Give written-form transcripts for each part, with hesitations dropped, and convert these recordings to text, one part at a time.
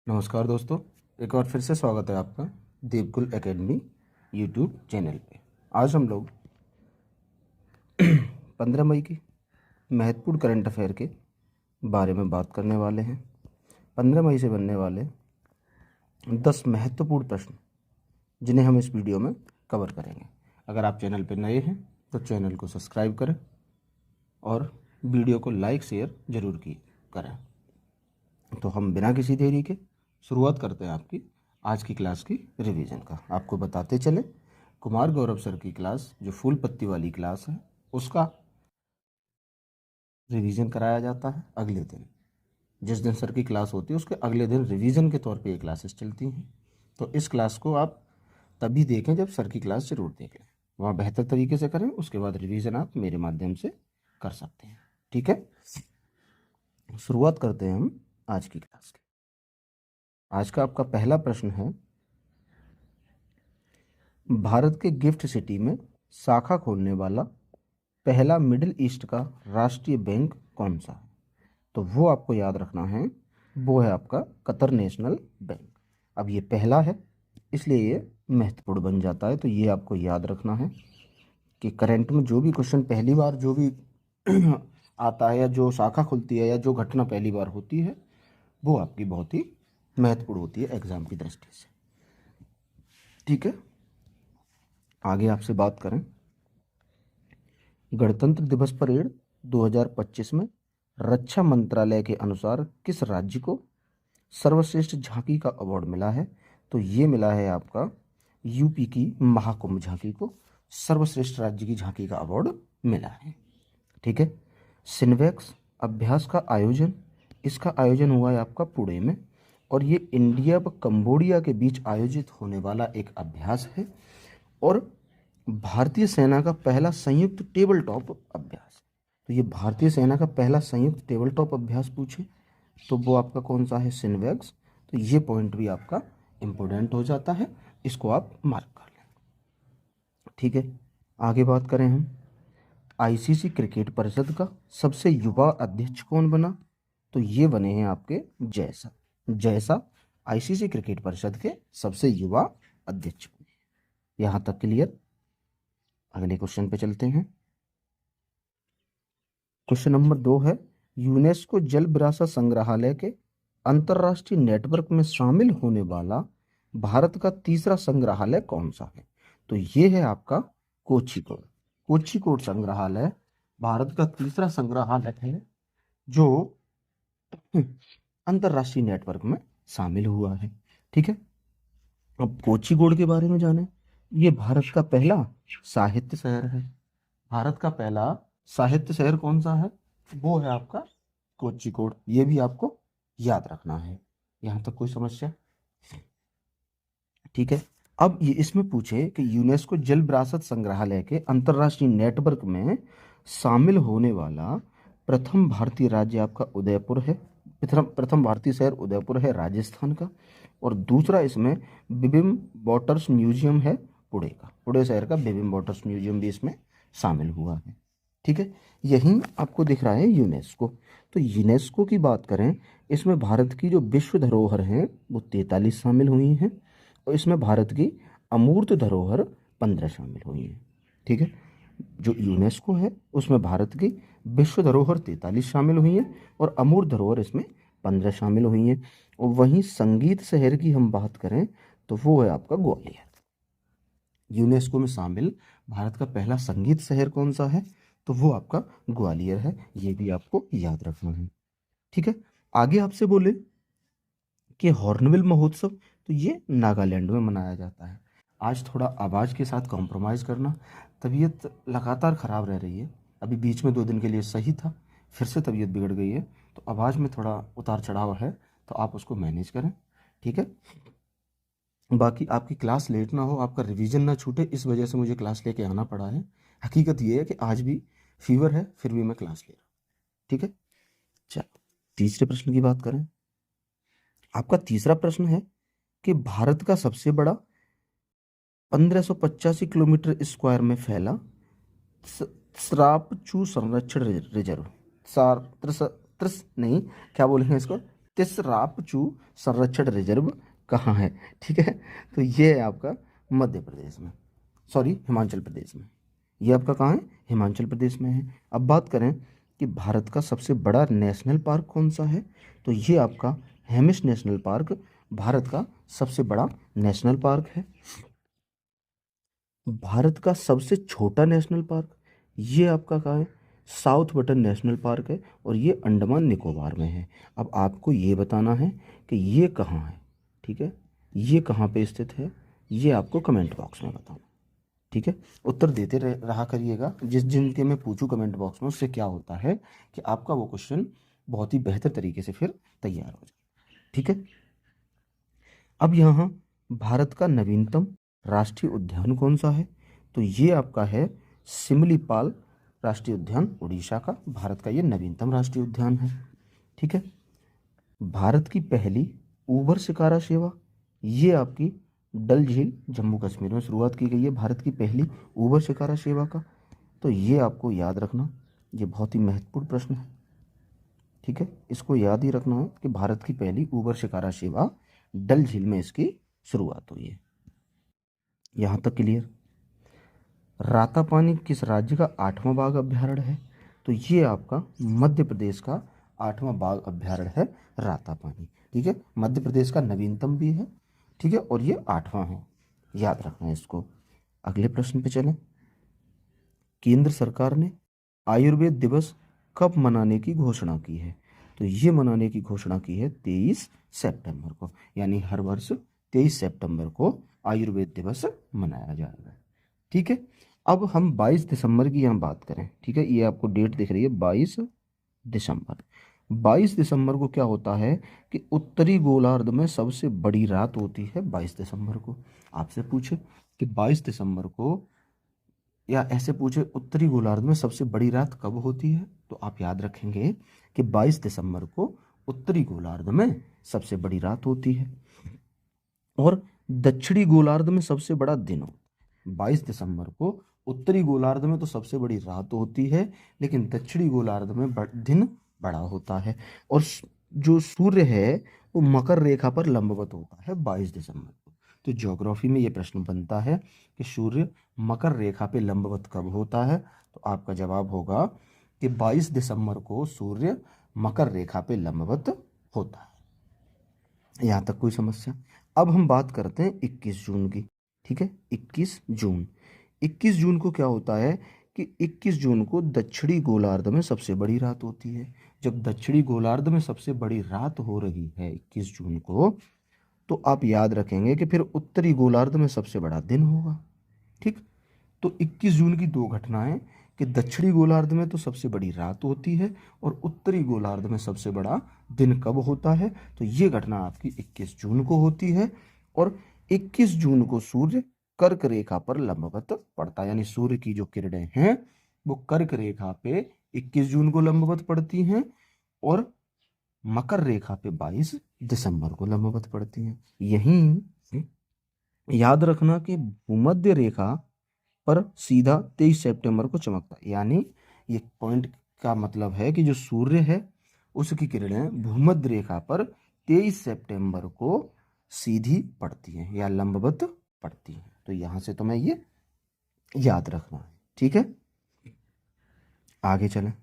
नमस्कार दोस्तों, एक बार फिर से स्वागत है आपका देवकुल एकेडमी यूट्यूब चैनल पे। आज हम लोग 15 मई की महत्वपूर्ण करंट अफेयर के बारे में बात करने वाले हैं। 15 मई से बनने वाले 10 महत्वपूर्ण प्रश्न जिन्हें हम इस वीडियो में कवर करेंगे। अगर आप चैनल पर नए हैं तो चैनल को सब्सक्राइब करें और वीडियो को लाइक शेयर जरूर करें। तो हम बिना किसी देरी के शुरुआत करते हैं आपकी आज की क्लास की रिवीजन का। आपको बताते चले, कुमार गौरव सर की क्लास जो फूल पत्ती वाली क्लास है उसका रिवीजन कराया जाता है अगले दिन। जिस दिन सर की क्लास होती है उसके अगले दिन रिवीजन के तौर पे ये क्लासेस चलती हैं। तो इस क्लास को आप तभी देखें जब सर की क्लास जरूर देख लें, वहाँ बेहतर तरीके से करें। उसके बाद रिवीजन आप मेरे माध्यम से कर सकते हैं। ठीक है, शुरुआत करते हैं हम आज की क्लास की। आज का आपका पहला प्रश्न है, भारत के गिफ्ट सिटी में शाखा खोलने वाला पहला मिडिल ईस्ट का राष्ट्रीय बैंक कौन सा है? तो वो आपको याद रखना है, वो है आपका कतर नेशनल बैंक। अब ये पहला है इसलिए ये महत्वपूर्ण बन जाता है। तो ये आपको याद रखना है कि करंट में जो भी क्वेश्चन पहली बार जो भी आता है या जो शाखा खुलती है या जो घटना पहली बार होती है वो आपकी बहुत ही महत्वपूर्ण होती है एग्जाम की दृष्टि से। ठीक है, आगे आपसे बात करें, गणतंत्र दिवस परेड 2025 में रक्षा मंत्रालय के अनुसार किस राज्य को सर्वश्रेष्ठ झांकी का अवार्ड मिला है? तो ये मिला है आपका यूपी की महाकुंभ झांकी को सर्वश्रेष्ठ राज्य की झांकी का अवार्ड मिला है। ठीक है, सिन्वेक्स अभ्यास का आयोजन, इसका आयोजन हुआ है आपका पुणे में और ये इंडिया व कंबोडिया के बीच आयोजित होने वाला एक अभ्यास है और भारतीय सेना का पहला संयुक्त टेबल टॉप अभ्यास। तो ये भारतीय सेना का पहला संयुक्त टेबल टॉप अभ्यास पूछे तो वो आपका कौन सा है? सिन्वेक्स। तो ये पॉइंट भी आपका इंपॉर्टेंट हो जाता है, इसको आप मार्क कर लें। ठीक है, आगे बात करें हम, आईसीसी क्रिकेट परिषद का सबसे युवा अध्यक्ष कौन बना? तो ये बने हैं आपके जैसा आईसीसी क्रिकेट परिषद के सबसे युवा अध्यक्ष बने। यहां तक क्लियर? अगले क्वेश्चन पे चलते हैं। क्वेश्चन नंबर 2 है, यूनेस्को जल विरासत संग्रहालय के अंतर्राष्ट्रीय नेटवर्क में शामिल होने वाला भारत का तीसरा संग्रहालय कौन सा है? तो ये है आपका कोझिकोड संग्रहालय भारत का तीसरा संग्रहालय है जो अंतर्राष्ट्रीय नेटवर्क में शामिल हुआ है। ठीक है, अब कोझिकोड के बारे में जाने। ये भारत का पहला साहित्य शहर है। भारत का पहला साहित्य शहर कौन सा है? वो है आपका कोझिकोड। ये भी आपको याद रखना है। यहां तक कोई समस्या? ठीक है, अब ये इसमें पूछे कि यूनेस्को जल विरासत संग्रहालय के अंतर्राष्ट्रीय नेटवर्क में शामिल होने वाला प्रथम भारतीय राज्य आपका उदयपुर है। प्रथम भारतीय शहर उदयपुर है राजस्थान का। और दूसरा इसमें बिबिम वाटर्स म्यूजियम है पुणे का। पुणे शहर का बिबिम वाटर्स म्यूजियम भी इसमें शामिल हुआ है। ठीक है, यहीं आपको दिख रहा है यूनेस्को। तो यूनेस्को की बात करें, इसमें भारत की जो विश्व धरोहर हैं वो 43 शामिल हुई हैं और इसमें भारत की अमूर्त धरोहर 15 शामिल हुई हैं। ठीक है, जो यूनेस्को है उसमें भारत की विश्व धरोहर 43 शामिल हुई हैं और अमूर्त धरोहर इसमें 15 शामिल हुई हैं। और वहीं संगीत शहर की हम बात करें तो वो है आपका ग्वालियर। यूनेस्को में शामिल भारत का पहला संगीत शहर कौन सा है? तो वो आपका ग्वालियर है। ये भी आपको याद रखना है। ठीक है, आगे आपसे बोले कि हॉर्नबिल महोत्सव, तो ये नागालैंड में मनाया जाता है। आज थोड़ा आवाज़ के साथ कॉम्प्रोमाइज़ करना, तबीयत लगातार ख़राब रह रही है। अभी बीच में 2 दिन के लिए सही था, फिर से तबीयत बिगड़ गई है, तो आवाज़ में थोड़ा उतार चढ़ाव है, तो आप उसको मैनेज करें। ठीक है, बाकी आपकी क्लास लेट ना हो, आपका रिवीजन ना छूटे, इस वजह से मुझे क्लास लेके आना पड़ा है। हकीकत ये है कि आज भी फीवर है फिर भी मैं क्लास ले रहा हूँ। ठीक है, चलो तीसरे प्रश्न की बात करें। आपका तीसरा प्रश्न है कि भारत का सबसे बड़ा 1585 किलोमीटर स्क्वायर में फैला सरापचू संरक्षण रिजर्व, सार त्रिस त्रिस नहीं क्या बोलेंगे इसको, तिसरापचू संरक्षण रिजर्व कहाँ है? ठीक है, तो ये है आपका मध्य प्रदेश में, सॉरी हिमाचल प्रदेश में। ये आपका कहाँ है? हिमाचल प्रदेश में है। अब बात करें कि भारत का सबसे बड़ा नेशनल पार्क कौन सा है, तो ये आपका हेमिस नेशनल पार्क भारत का सबसे बड़ा नेशनल पार्क है। भारत का सबसे छोटा नेशनल पार्क ये आपका कहाँ है? साउथ बटन नेशनल पार्क है, और ये अंडमान निकोबार में है। अब आपको ये बताना है कि ये कहाँ है, ठीक है, ये कहाँ पे स्थित है, ये आपको कमेंट बॉक्स में बताना, ठीक है। उत्तर देते रहा करिएगा, जिस जिनके मैं पूछूं कमेंट बॉक्स में, उससे क्या होता है कि आपका वो क्वेश्चन बहुत ही बेहतर तरीके से फिर तैयार हो जाए, ठीक है। अब यहाँ भारत का नवीनतम राष्ट्रीय उद्यान कौन सा है, तो ये आपका है सिमलीपाल राष्ट्रीय उद्यान, उड़ीसा का भारत का ये नवीनतम राष्ट्रीय उद्यान है, ठीक है। भारत की पहली ऊबर शिकारा सेवा ये आपकी डल झील जम्मू कश्मीर में शुरुआत की गई है, भारत की पहली ऊबर शिकारा सेवा का। तो ये आपको याद रखना, ये बहुत ही महत्वपूर्ण प्रश्न है, ठीक है। इसको याद ही रखना है कि भारत की पहली ऊबर शिकारा सेवा डल झील में इसकी शुरुआत हुई है। यहाँ तक क्लियर? रातापानी किस राज्य का 8वां बाघ अभ्यारण्य है, तो ये आपका मध्य प्रदेश का 8वां बाघ अभ्यारण्य है रातापानी, ठीक है। मध्य प्रदेश का नवीनतम भी है, ठीक है, और ये 8वां है, याद रखना है इसको। अगले प्रश्न पे चलें। केंद्र सरकार ने आयुर्वेद दिवस कब मनाने की घोषणा की है, तो ये मनाने की घोषणा की है 23 सितंबर को, यानी हर वर्ष 23 सितंबर को आयुर्वेद दिवस मनाया जाएगा, ठीक है। अब हम 22 दिसंबर की यहाँ बात करें, ठीक है, ये आपको डेट दिख रही है 22 दिसंबर। 22 दिसंबर को क्या होता है कि उत्तरी गोलार्ध में सबसे बड़ी रात होती है 22 दिसंबर को। आपसे पूछे कि 22 दिसंबर को, या ऐसे पूछे उत्तरी गोलार्ध में सबसे बड़ी रात कब होती है, तो आप याद रखेंगे कि 22 दिसंबर को उत्तरी गोलार्ध में सबसे बड़ी रात होती है, और दक्षिणी गोलार्ध में सबसे बड़ा दिन होता है। 22 दिसंबर को उत्तरी गोलार्ध में तो सबसे बड़ी रात होती है, लेकिन दक्षिणी गोलार्ध में दिन बड़ा होता है, और जो सूर्य है वो मकर रेखा पर लंबवत होता है 22 दिसंबर को। तो ज्योग्राफी में ये प्रश्न बनता है कि सूर्य मकर रेखा पे लंबवत कब होता है, तो आपका जवाब होगा कि 22 दिसंबर को सूर्य मकर रेखा पे लंबवत होता है। यहाँ तक कोई समस्या? अब हम बात करते हैं 21 जून की, ठीक है। 21 जून को क्या होता है कि 21 जून को दक्षिणी गोलार्ध में सबसे बड़ी रात होती है। जब दक्षिणी गोलार्ध में सबसे बड़ी रात हो रही है 21 जून को, तो आप याद रखेंगे कि फिर उत्तरी गोलार्ध में सबसे बड़ा दिन होगा, ठीक। तो 21 जून की दो घटनाएं कि दक्षिणी गोलार्ध में तो सबसे बड़ी रात होती है, और उत्तरी गोलार्ध में सबसे बड़ा दिन कब होता है, तो ये घटना आपकी 21 जून को होती है। और 21 जून को सूर्य कर्क रेखा पर लंबवत पड़ता है, यानी सूर्य की जो किरणें हैं वो कर्क रेखा पे 21 जून को लंबवत पड़ती हैं, और मकर रेखा पे 22 दिसंबर को लंबवत पड़ती हैं। यहीं याद रखना कि भूमध्य रेखा पर सीधा 23 सितंबर को चमकता है, यानी ये पॉइंट का मतलब है कि जो सूर्य है उसकी किरणें भूमध्य रेखा पर 23 सितंबर को सीधी पड़ती हैं या लंबवत पड़ती हैं। तो यहां से तुम्हें ये याद रखना है, ठीक है। आगे चलें।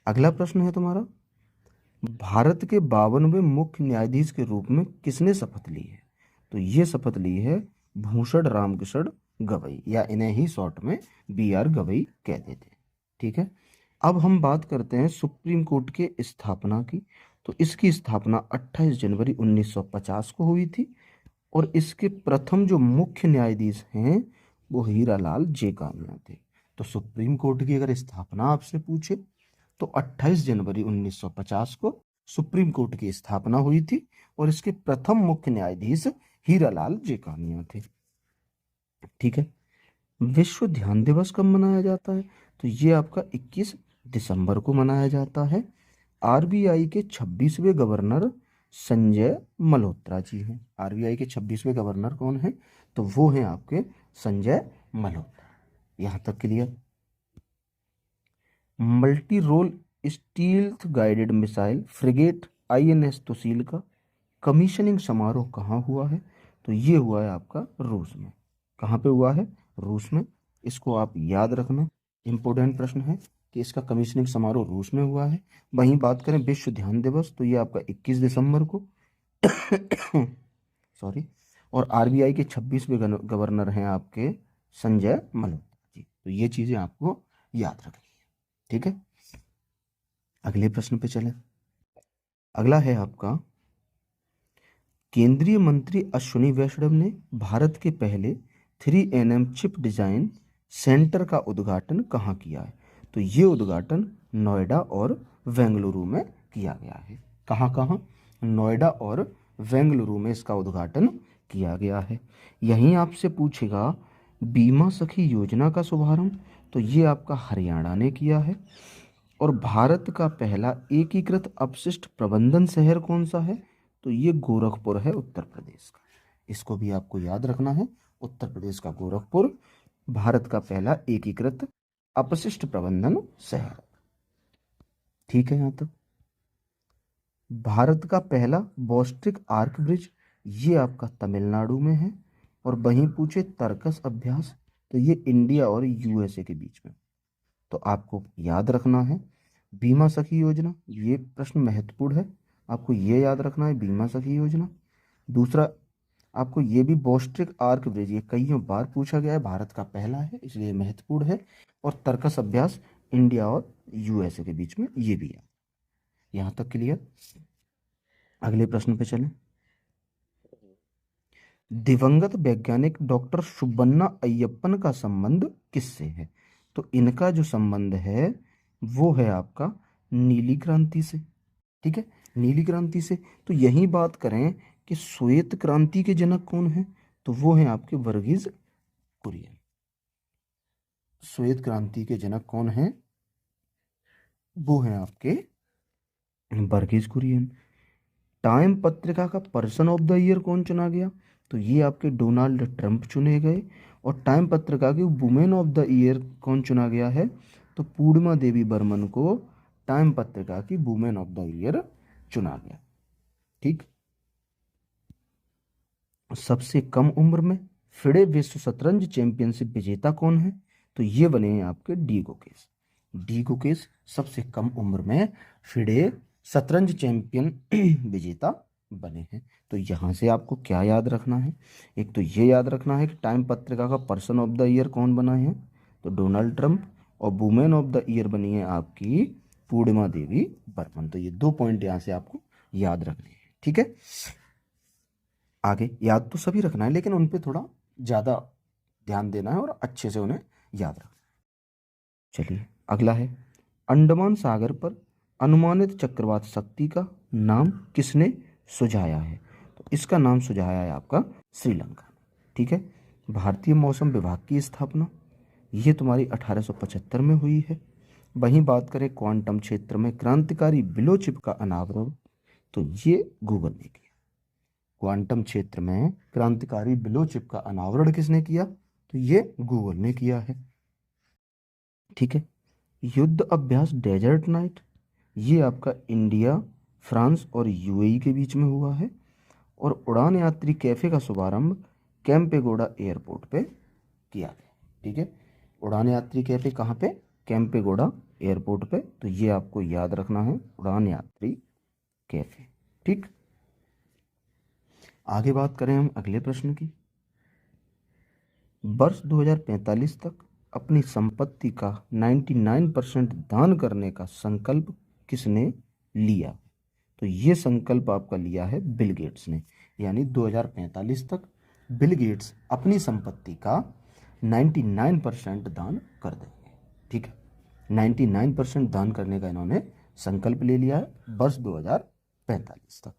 अगला प्रश्न है तुम्हारा, भारत के 52वें मुख्य न्यायाधीश के रूप में किसने शपथ ली है, तो ये शपथ ली है भूषण रामकृष्ण गवई, या इन्हें ही शॉर्ट में BR गवई कहते थे, ठीक है। अब हम बात करते हैं सुप्रीम कोर्ट के स्थापना की। तो इसकी स्थापना 28 जनवरी 1950 को हुई थी, और इसके प्रथम जो मुख्य न्यायाधीश हैं वो हीरालाल जेकामिया थे। तो सुप्रीम कोर्ट की अगर स्थापना आपसे पूछे तो 28 जनवरी 1950 को सुप्रीम कोर्ट की स्थापना हुई थी, और इसके प्रथम मुख्य न्यायाधीश हीरालाल जेकामिया थे, ठीक है। विश्व ध्यान दिवस कब मनाया जाता है, तो ये आपका 21 दिसंबर को मनाया जाता है। RBI के 26वें गवर्नर संजय मल्होत्रा जी हैं। RBI के 26वें गवर्नर कौन हैं, तो वो हैं आपके संजय मल्होत्रा। यहाँ तक clear? Multi role stealth guided missile frigate INS Tushil का कमीशनिंग समारोह कहाँ हुआ है? तो ये हुआ है आपका रूस में। कहाँ पे हुआ है? रूस में। इसको आप याद रखना, इंपॉर्टेंट प्रश्न है कि इसका कमीशनिंग समारोह रूस में हुआ है। वहीं बात करें विश्व ध्यान दिवस, तो ये आपका 21 दिसंबर को सॉरी। और RBI के 26वें गवर्नर हैं आपके संजय मल्होत्रा जी। तो ये चीजें आपको याद रखनी है, ठीक है। अगले प्रश्न पे चलें। अगला है आपका, केंद्रीय मंत्री अश्विनी वैष्णव ने भारत के पहले 3nm चिप डिजाइन सेंटर का उद्घाटन कहाँ किया है? तो ये उद्घाटन नोएडा और बेंगलुरु में किया गया है। कहाँ कहाँ? नोएडा और बेंगलुरु में इसका उद्घाटन किया गया है। यहीं आपसे पूछेगा बीमा सखी योजना का शुभारंभ, तो ये आपका हरियाणा ने किया है। और भारत का पहला एकीकृत अपशिष्ट प्रबंधन शहर कौन सा है? तो ये गोरखपुर है, उत्तर प्रदेश का। इसको भी आपको याद रखना है, उत्तर प्रदेश का गोरखपुर भारत का पहला एकीकृत अपशिष्ट प्रबंधन शहर। ठीक है, यहां तक। भारत का पहला बॉस्ट्रिक आर्क ब्रिज, ये आपका तमिलनाडु में है। और वहीं पूछे तर्कस अभ्यास, तो ये इंडिया और USA के बीच में। तो आपको याद रखना है बीमा सखी योजना, ये प्रश्न महत्वपूर्ण है, आपको ये याद रखना है बीमा सखी योजना। दूसरा आपको ये भी बॉस्ट्रिक आर्क ब्रिज, ये कईयों बार पूछा गया है, भारत का पहला है इसलिए महत्वपूर्ण है। और तर्कस अभ्यास इंडिया और USA के बीच में, ये भी है। यहां तक क्लियर। अगले प्रश्न पे चलें। दिवंगत वैज्ञानिक डॉक्टर सुब्बन्ना अय्यप्पन का संबंध किससे है? तो इनका जो संबंध है वो है आपका नीली क्रांति से। ठीक है, नीली क्रांति से। तो यही बात करें कि श्वेत क्रांति के जनक कौन है? तो वो है आपके वर्गीज कुरियन। श्वेत क्रांति के जनक कौन है? वो है आपके वर्गीज कुरियन। टाइम पत्रिका का पर्सन ऑफ द ईयर कौन चुना गया? तो ये आपके डोनाल्ड ट्रंप चुने गए। और टाइम पत्रिका की वुमेन ऑफ द ईयर कौन चुना गया है? तो पूर्णिमा देवी बर्मन को टाइम पत्रिका की वुमेन ऑफ द ईयर चुना गया। ठीक। सबसे कम उम्र में फिडे विश्व शतरंज चैंपियनशिप विजेता कौन है? तो ये बने हैं आपके डी गुकेश। डी गुकेश सबसे कम उम्र में फिडे शतरंज चैंपियन विजेता बने हैं। तो यहाँ से आपको क्या याद रखना है? एक तो ये याद रखना है कि टाइम पत्रिका का पर्सन ऑफ द ईयर कौन बना है? तो डोनाल्ड ट्रंप। और वुमेन ऑफ द ईयर बनी है आपकी पूर्णिमा देवी बर्मन। तो ये 2 पॉइंट यहाँ से आपको याद रखने हैं। ठीक है, आगे याद तो सभी रखना है लेकिन उन पे थोड़ा ज़्यादा ध्यान देना है और अच्छे से उन्हें याद रखना है। चलिए अगला है, अंडमान सागर पर अनुमानित चक्रवात शक्ति का नाम किसने सुझाया है? तो इसका नाम सुझाया है आपका श्रीलंका। ठीक है। भारतीय मौसम विभाग की स्थापना, ये तुम्हारी 1875 में हुई है। वहीं बात करें क्वांटम क्षेत्र में क्रांतिकारी बिलो चिप का अनावरण, तो ये गूगल ने किया। क्वांटम क्षेत्र में क्रांतिकारी बिलो चिप का अनावरण किसने किया? तो ये गूगल ने किया है। ठीक है। युद्ध अभ्यास डेजर्ट नाइट, ये आपका इंडिया, फ्रांस और UAE के बीच में हुआ है। और उड़ान यात्री कैफे का शुभारंभ कैंपेगोड़ा एयरपोर्ट पे किया गया। ठीक है, उड़ान यात्री कैफे कहाँ पे? कैंपेगोड़ा एयरपोर्ट पे। तो ये आपको याद रखना है, उड़ान यात्री कैफे। ठीक। आगे बात करें हम अगले प्रश्न की। वर्ष 2045 तक अपनी संपत्ति का 99% दान करने का संकल्प किसने लिया? तो ये संकल्प आपका लिया है बिल गेट्स ने। यानी 2045 तक बिल गेट्स अपनी संपत्ति का 99% दान कर देंगे। ठीक है, 99% दान करने का इन्होंने संकल्प ले लिया है वर्ष 2045 तक।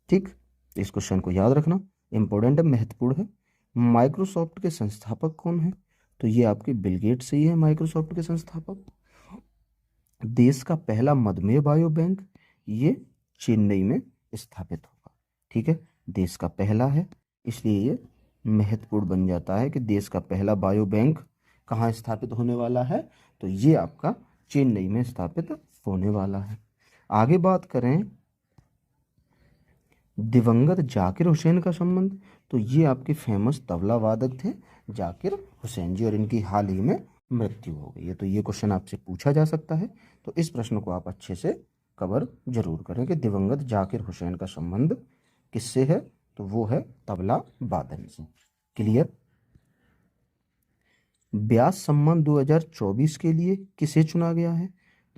ठीक, इस क्वेश्चन को याद रखना, इंपॉर्टेंट है, महत्वपूर्ण है। माइक्रोसॉफ्ट के संस्थापक कौन है? तो ये आपके बिल गेट्स ही है माइक्रोसॉफ्ट के संस्थापक। देश का पहला मधुमेह बायो बैंक, ये चेन्नई में स्थापित होगा। ठीक है, देश का पहला है इसलिए ये महत्वपूर्ण बन जाता है कि देश का पहला बायो बैंक कहाँ स्थापित होने वाला है? तो ये आपका चेन्नई में स्थापित होने वाला है। आगे बात करें दिवंगत जाकिर हुसैन का संबंध, तो ये आपके फेमस तबला वादक थे जाकिर हुसैन जी, और इनकी हाल ही में मृत्यु हो गई है। तो ये क्वेश्चन आपसे पूछा जा सकता है, तो इस प्रश्न को आप अच्छे से कवर जरूर करें कि दिवंगत जाकिर हुसैन का संबंध किससे है, तो वो है तबला वादन से। क्लियर। व्यास सम्मान 2024 के लिए किसे चुना गया है,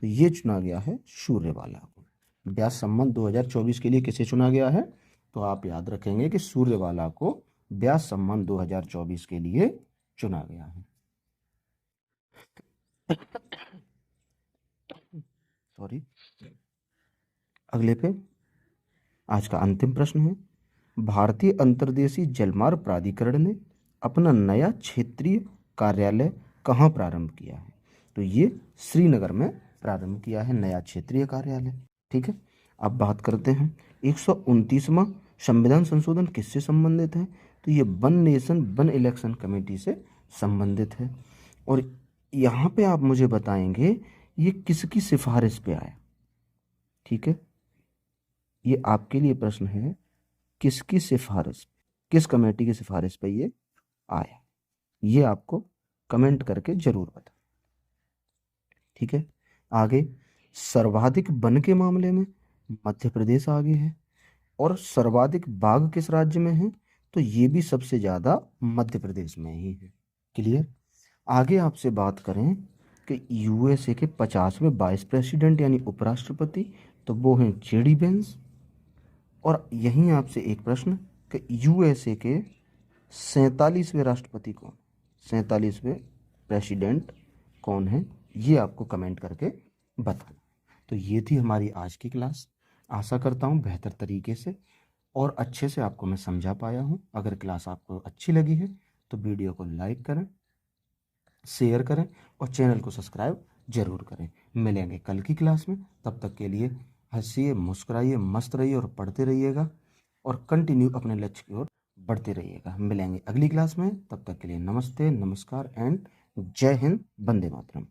तो ये चुना गया है सूर्यवाला को। व्यास सम्मान 2024 के लिए किसे चुना गया है, तो आप याद रखेंगे कि सूर्यवाला को व्यास सम्मान 2024 के लिए चुना गया है। सॉरी। अगले पे आज का अंतिम प्रश्न है, भारतीय अंतर्देशीय जलमार्ग प्राधिकरण ने अपना नया क्षेत्रीय कार्यालय कहाँ प्रारंभ किया है, तो ये श्रीनगर में प्रारंभ किया है नया क्षेत्रीय कार्यालय। ठीक है। अब बात करते हैं 129वां संविधान संशोधन किससे संबंधित है, तो ये one nation one election committee से संबंधित है। और यहाँ पे आप मुझे बताएंगे ये किसकी सिफारिश पे आया। ठीक है, ये आपके लिए प्रश्न है, किसकी सिफारिश, किस कमेटी की सिफारिश पे ये आया, ये आपको कमेंट करके जरूर बता। ठीक है। आगे सर्वाधिक वन के मामले में मध्य प्रदेश आगे है, और सर्वाधिक बाघ किस राज्य में है, तो ये भी सबसे ज्यादा मध्य प्रदेश में ही है। क्लियर। आगे आपसे बात करें कि यूएसए के 50वें वाइस प्रेसिडेंट यानी उपराष्ट्रपति, तो वो हैं जेडी वेंस। और यहीं आपसे एक प्रश्न कि यूएसए के 47वें राष्ट्रपति कौन, 47वें प्रेसिडेंट कौन है, ये आपको कमेंट करके बताना। तो ये थी हमारी आज की क्लास। आशा करता हूँ बेहतर तरीके से और अच्छे से आपको मैं समझा पाया हूँ। अगर क्लास आपको अच्छी लगी है तो वीडियो को लाइक करें, शेयर करें और चैनल को सब्सक्राइब जरूर करें। मिलेंगे कल की क्लास में, तब तक के लिए हंसिए, मुस्कुराइए, मस्त रहिए और पढ़ते रहिएगा और कंटिन्यू अपने लक्ष्य की ओर बढ़ते रहिएगा। मिलेंगे अगली क्लास में, तब तक के लिए नमस्ते, नमस्कार एंड जय हिंद, वंदे मातरम।